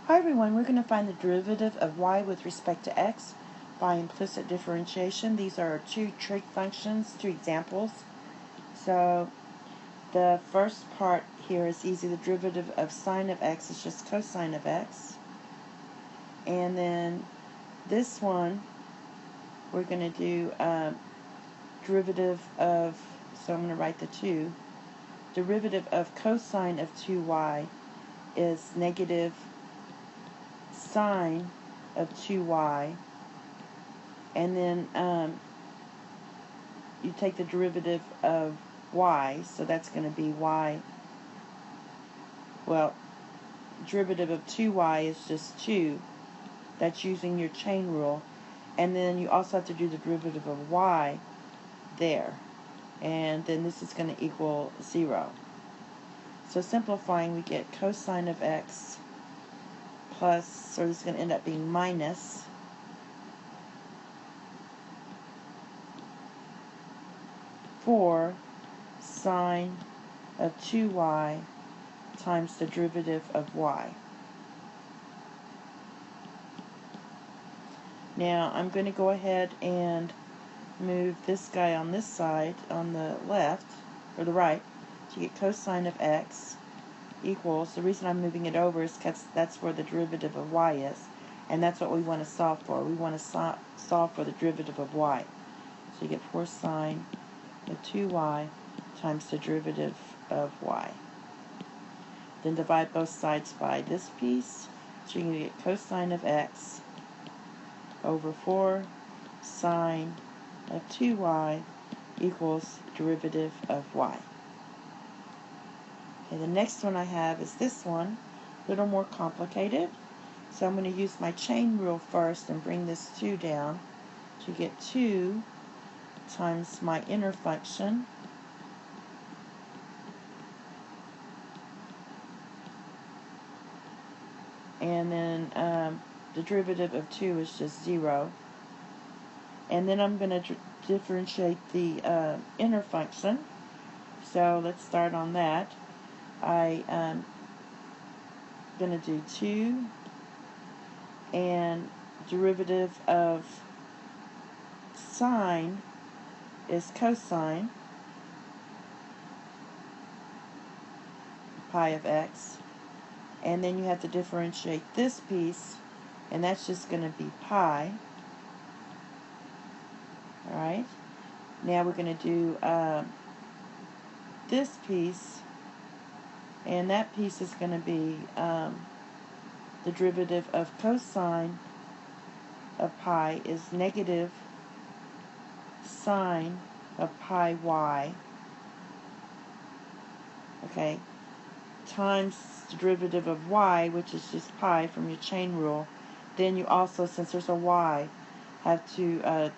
Hi everyone, we're going to find the derivative of y with respect to x by implicit differentiation. These are two trig functions, two examples. So the first part here is easy. The derivative of sine of x is just cosine of x. And then this one, we're going to do derivative of, so I'm going to write the 2. Derivative of cosine of 2y is negative sine of 2y, and then you take the derivative of y, so that's going to be y, well, derivative of 2y is just 2, that's using your chain rule, and then you also have to do the derivative of y there, and then this is going to equal 0. So simplifying, we get cosine of x plus, so this is going to end up being minus four sine of 2y times the derivative of y. Now I'm going to go ahead and move this guy on this side, on the left, or the right, to get cosine of x equals, the reason I'm moving it over is because that's where the derivative of y is, and that's what we want to solve for. We want to solve for the derivative of y. So you get 4 sine of 2y times the derivative of y. Then divide both sides by this piece, so you're going to get cosine of x over 4 sine of 2y equals derivative of y. Okay, the next one I have is this one, a little more complicated. So I'm going to use my chain rule first and bring this 2 down to get 2 times my inner function and then the derivative of 2 is just 0. And then I'm going to differentiate the inner function. So let's start on that. I'm going to do 2 and derivative of sine is cosine pi of x, and then you have to differentiate this piece, and that's just going to be pi. Alright, now we're going to do this piece, and that piece is going to be the derivative of cosine of pi is negative sine of pi y, okay, times the derivative of y, which is just pi from your chain rule. Then you also, since there's a y, have to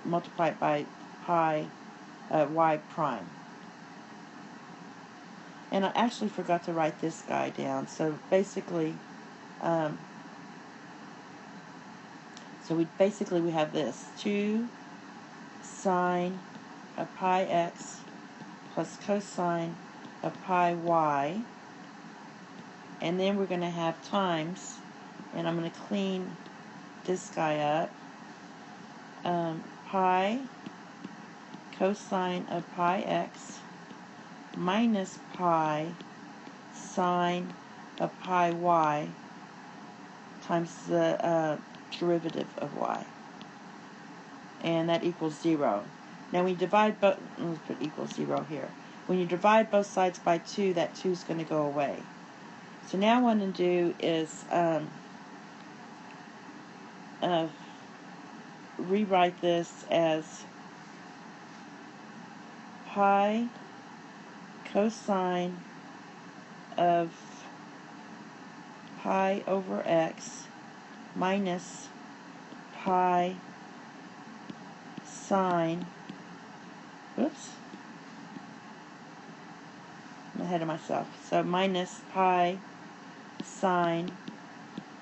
multiply it by pi y prime. And I actually forgot to write this guy down. So basically, we have this 2 sine of pi x plus cosine of pi y, and then we're going to have times, and I'm going to clean this guy up, pi cosine of pi x minus pi sine of pi y times the derivative of y, and that equals 0. Now when you divide both, let's put equals 0 here. When you divide both sides by 2, that 2 is going to go away. So now what I'm going to do is rewrite this as pi cosine of pi over x minus pi sine, oops, I'm ahead of myself, so minus pi sine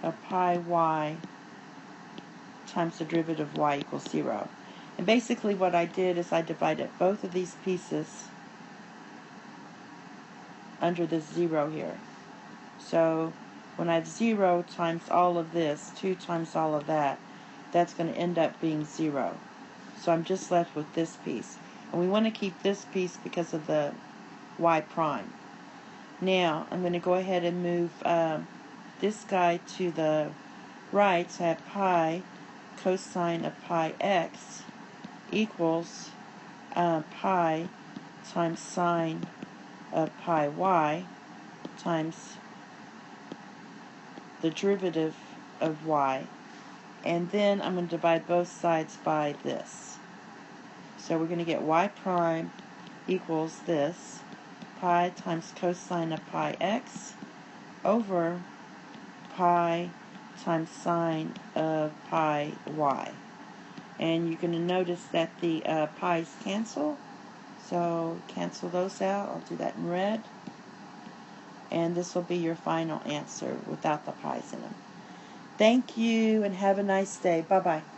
of pi y times the derivative of y equals 0. And basically what I did is I divided both of these pieces under this 0 here. So when I have 0 times all of this, 2 times all of that, that's going to end up being 0. So I'm just left with this piece. And we want to keep this piece because of the y prime. Now, I'm going to go ahead and move this guy to the right, so I have pi cosine of pi x equals pi times sine of pi y times the derivative of y. And then I'm going to divide both sides by this. So we're going to get y prime equals this, pi times cosine of pi x over pi times sine of pi y. And you're going to notice that the pi's cancel. So cancel those out. I'll do that in red. And this will be your final answer without the pi's in them. Thank you and have a nice day. Bye-bye.